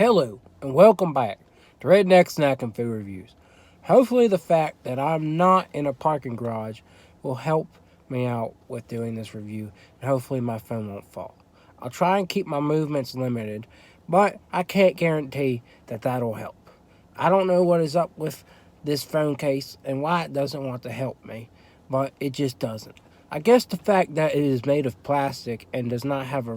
Hello, and welcome back to Redneck Snack and Food Reviews. Hopefully, the fact that I'm not in a parking garage will help me out with doing this review, and hopefully, my phone won't fall. I'll try and keep my movements limited, but I can't guarantee that that'll help. I don't know what is up with this phone case and why it doesn't want to help me, but it just doesn't. I guess the fact that it is made of plastic and does not have a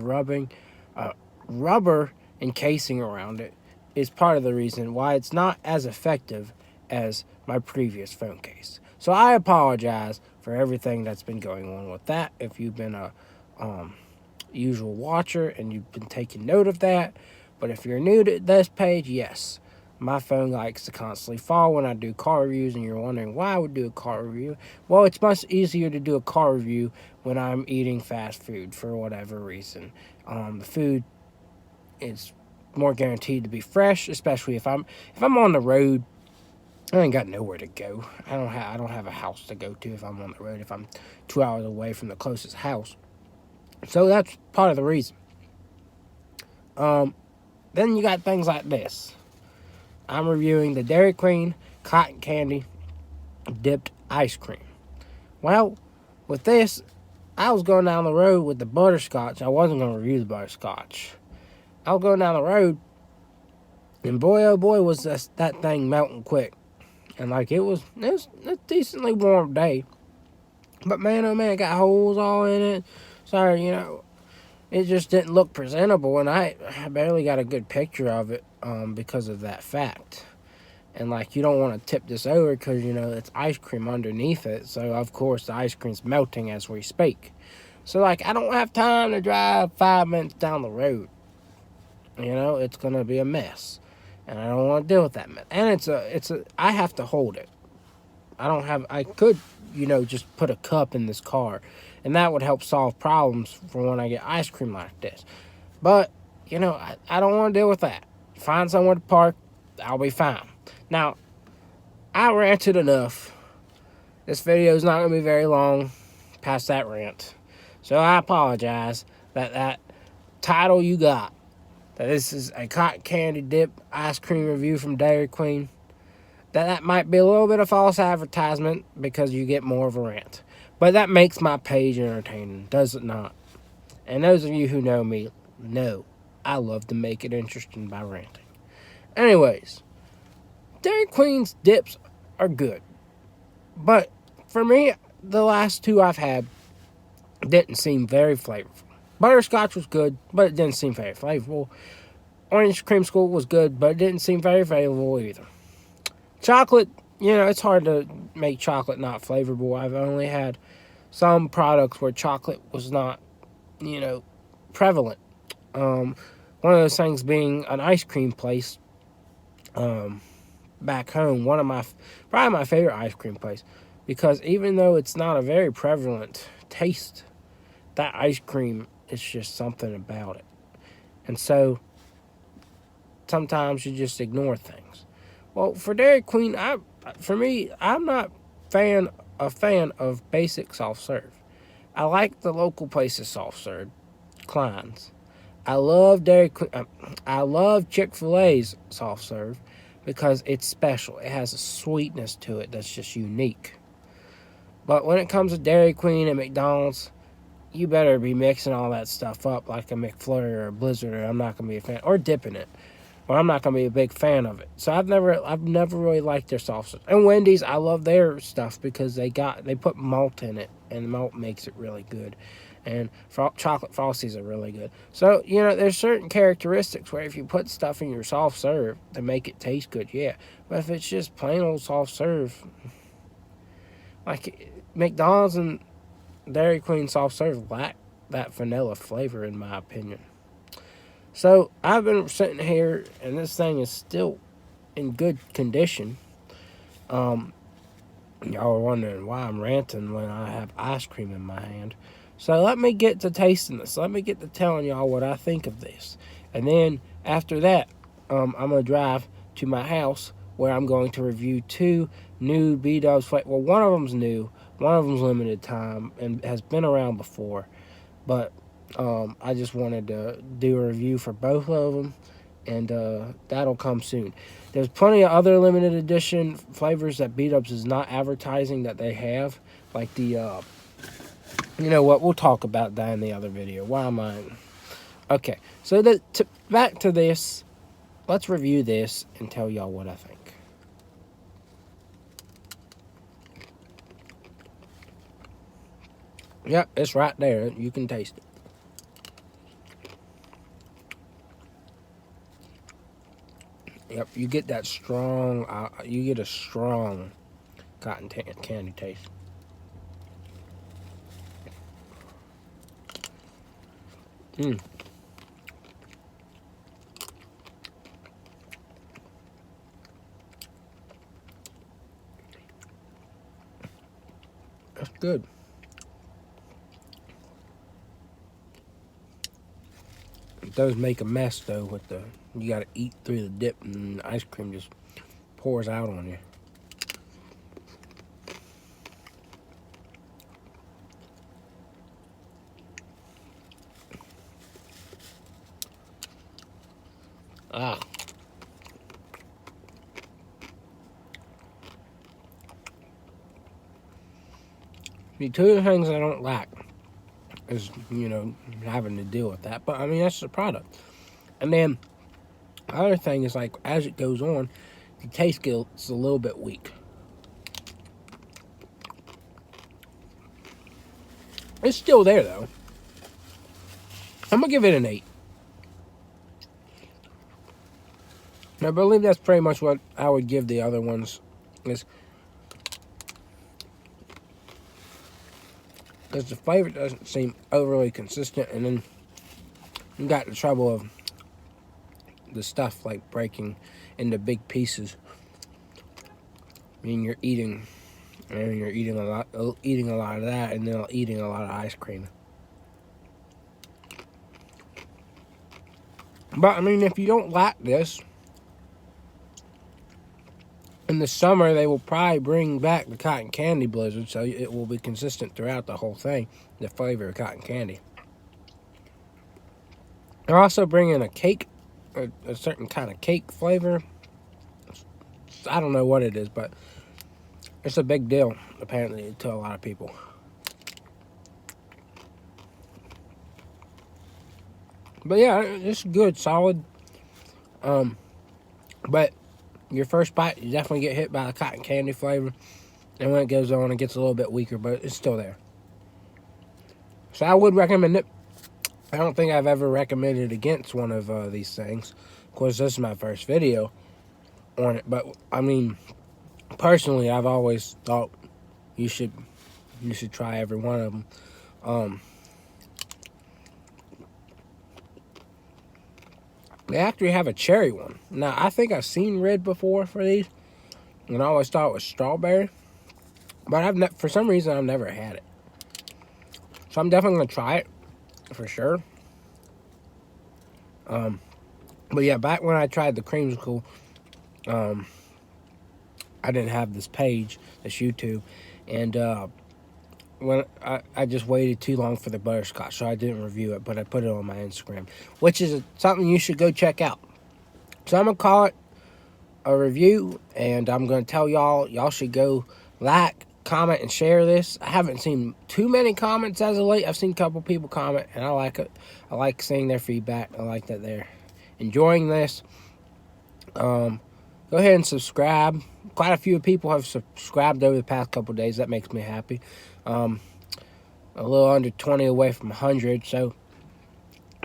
rubber encasing around it is part of the reason why it's not as effective as my previous phone case. So I apologize for everything that's been going on with that. If you've been a usual watcher and you've been taking note of that, but if you're new to this page, yes, my phone likes to constantly fall when I do car reviews, and you're wondering why I would do a car review. Well, it's much easier to do a car review when I'm eating fast food for whatever reason. The food is more guaranteed to be fresh, especially if I'm on the road. I ain't got nowhere to go. I don't have a house to go to if I'm on the road. If I'm 2 hours away from the closest house, so that's part of the reason. Then you got things like this. I'm reviewing the Dairy Queen cotton candy dipped ice cream. Well, with this, I was going down the road with the butterscotch. I wasn't going to review the butterscotch. I was going down the road, and boy, oh boy, was that thing melting quick. And like it was a decently warm day. But man, oh man, it got holes all in it. Sorry, it just didn't look presentable. And I barely got a good picture of it because of that fact. And like, you don't want to tip this over because, it's ice cream underneath it. So, of course, the ice cream's melting as we speak. So, like, I don't have time to drive 5 minutes down the road. It's going to be a mess. And I don't want to deal with that mess. And I have to hold it. I could, just put a cup in this car. And that would help solve problems for when I get ice cream like this. But, I don't want to deal with that. Find somewhere to park, I'll be fine. Now, I ranted enough. This video is not going to be very long past that rant. So I apologize that title you got, that this is a cotton candy dip ice cream review from Dairy Queen, that might be a little bit of false advertisement because you get more of a rant. But that makes my page entertaining, does it not? And those of you who know me know I love to make it interesting by ranting. Anyways, Dairy Queen's dips are good. But for me, the last two I've had didn't seem very flavorful. Butterscotch was good, but it didn't seem very flavorful. Orange creamsicle was good, but it didn't seem very flavorful either. Chocolate, it's hard to make chocolate not flavorful. I've only had some products where chocolate was not, prevalent. One of those things being an ice cream place back home. Probably my favorite ice cream place. Because even though it's not a very prevalent taste, that ice cream is just something about it. And so, sometimes you just ignore things. Well, for Dairy Queen, I'm not a fan of basic soft serve. I like the local places soft serve, Klein's. I love Dairy Queen. I love Chick-fil-A's soft serve because it's special. It has a sweetness to it that's just unique. But when it comes to Dairy Queen and McDonald's, you better be mixing all that stuff up like a McFlurry or a Blizzard, or I'm not gonna be a fan, or dipping it, or I'm not gonna be a big fan of it. So I've never really liked their soft serve. And Wendy's, I love their stuff because they put malt in it, and malt makes it really good. And chocolate frosties are really good. So, there's certain characteristics where if you put stuff in your soft serve to make it taste good, yeah. But if it's just plain old soft serve, like McDonald's and Dairy Queen soft serve lack that vanilla flavor, in my opinion. So, I've been sitting here, and this thing is still in good condition. Y'all are wondering why I'm ranting when I have ice cream in my hand. So let me get to tasting this. Let me get to telling y'all what I think of this. And then after that, I'm going to drive to my house where I'm going to review 2 new B-Dubs flavors. Well, one of them's new. One of them's limited time and has been around before. But I just wanted to do a review for both of them and that'll come soon. There's plenty of other limited edition flavors that Beat Ups is not advertising that they have, like the you know what, we'll talk about that in the other video. Why am I okay, so back to this. Let's review this and tell y'all what I think. Yep, it's right there. You can taste it. Yep, you get that strong, you get a strong cotton candy taste. Mmm. That's good. It does make a mess though with the, you gotta eat through the dip and the ice cream just pours out on you. Ah. See, two of the things I don't like is, you know, having to deal with that. But, I mean, that's the product. And then, the other thing is, like, as it goes on, the taste gets a little bit weak. It's still there, though. I'm going to give it an 8. I believe that's pretty much what I would give the other ones. Because the flavor doesn't seem overly consistent, and then you got the trouble of the stuff like breaking into big pieces. I mean, you're eating a lot of that, and then eating a lot of ice cream. But I mean, if you don't like this, in the summer they will probably bring back the cotton candy blizzard, so it will be consistent throughout the whole thing, the flavor of cotton candy. They're also bringing a cake, a certain kind of cake flavor. I don't know what it is, but it's a big deal, apparently, to a lot of people. But yeah, it's good, solid. But your first bite, you definitely get hit by the cotton candy flavor. And when it goes on, it gets a little bit weaker, but it's still there. So I would recommend it. I don't think I've ever recommended against one of these things. Of course, this is my first video on it. But, I mean, personally, I've always thought you should try every one of them. They actually have a cherry one. Now, I think I've seen red before for these, and I always thought it was strawberry. But for some reason, I've never had it. So I'm definitely going to try it, for sure. But yeah, back when I tried the creamsicle, I didn't have this page, this YouTube, and when I just waited too long for the butterscotch, so I didn't review it, but I put it on my Instagram, which is something you should go check out. So I'm going to call it a review, and I'm going to tell y'all should go like, comment, and share this. I haven't seen too many comments as of late. I've seen a couple people comment, and I like it. I like seeing their feedback. I like that they're enjoying this. Go ahead and subscribe. Quite a few people have subscribed over the past couple days. That makes me happy. A little under 20 away from 100, so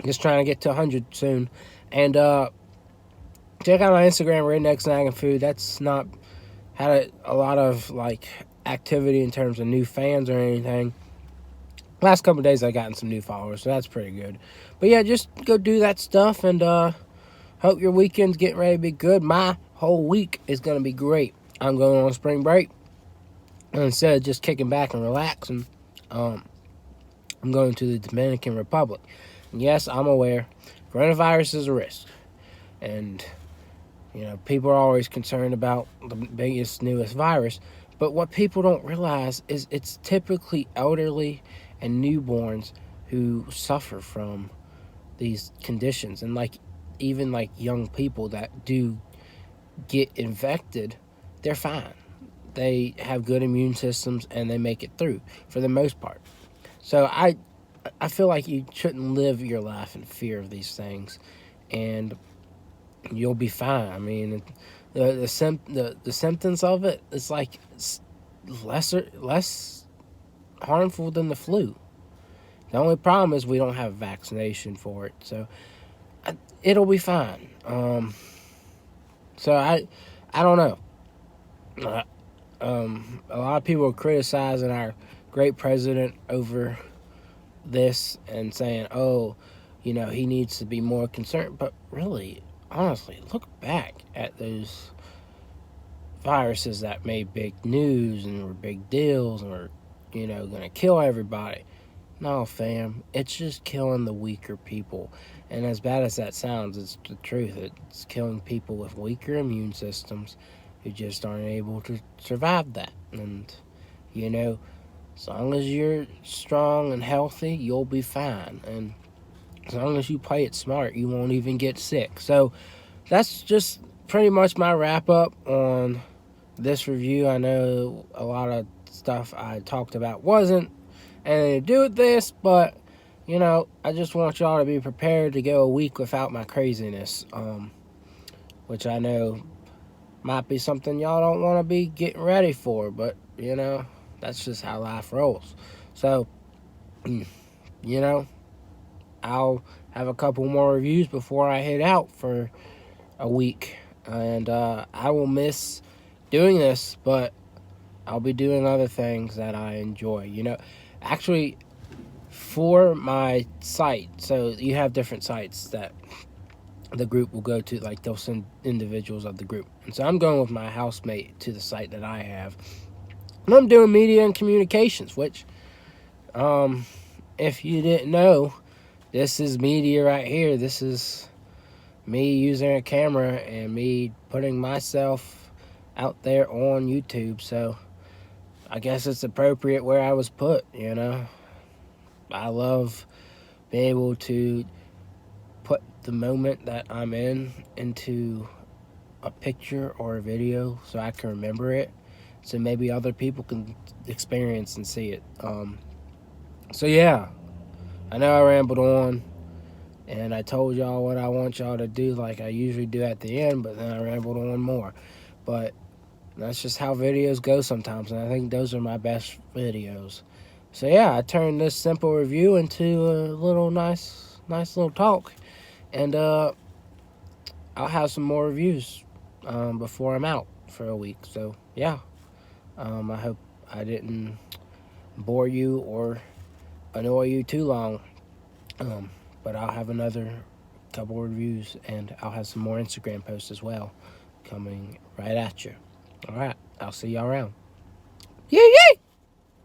just trying to get to 100 soon. And check out my Instagram, Redneck Snagging Food. That's not had a lot of like activity in terms of new fans or anything. Last couple days I've gotten some new followers, so that's pretty good. But yeah, just go do that stuff, and hope your weekend's getting ready to be good. My whole week is going to be great. I'm going on spring break, and instead of just kicking back and relaxing, I'm going to the Dominican Republic. And yes, I'm aware coronavirus is a risk, and you know, people are always concerned about the biggest, newest virus. But what people don't realize is it's typically elderly and newborns who suffer from these conditions. And like, even like young people that do get infected, they're fine. They have good immune systems and they make it through for the most part. So I feel like you shouldn't live your life in fear of these things, and you'll be fine. I mean, the symptoms of it is like less harmful than the flu. The only problem is we don't have a vaccination for it, so it'll be fine. So I don't know. A lot of people are criticizing our great president over this and saying, "Oh, he needs to be more concerned." But really, honestly, look back at those viruses that made big news and were big deals and were, going to kill everybody. No, fam, it's just killing the weaker people. And as bad as that sounds, it's the truth. It's killing people with weaker immune systems who just aren't able to survive that. And, as long as you're strong and healthy, you'll be fine. And as long as you play it smart, you won't even get sick. So that's just pretty much my wrap up on this review. I know a lot of stuff I talked about wasn't anything to do with this, but I just want y'all to be prepared to go a week without my craziness, which I know might be something y'all don't want to be getting ready for, but that's just how life rolls. So I'll have a couple more reviews before I head out for a week, and I will miss doing this, but I'll be doing other things that I enjoy. Actually, for my site, so you have different sites that the group will go to, like they'll send individuals of the group. And so I'm going with my housemate to the site that I have. And I'm doing media and communications, which, if you didn't know, this is media right here. This is me using a camera and me putting myself out there on YouTube. So I guess it's appropriate where I was put, I love being able to put the moment that I'm in into a picture or a video so I can remember it, so maybe other people can experience and see it. So yeah, I know I rambled on and I told y'all what I want y'all to do like I usually do at the end, but then I rambled on more. But that's just how videos go sometimes, and I think those are my best videos. So yeah, I turned this simple review into a little nice little talk, and I'll have some more reviews before I'm out for a week. So yeah, I hope I didn't bore you or annoy you too long, but I'll have another couple reviews, and I'll have some more Instagram posts as well coming right at you. All right, I'll see y'all around. Yeah.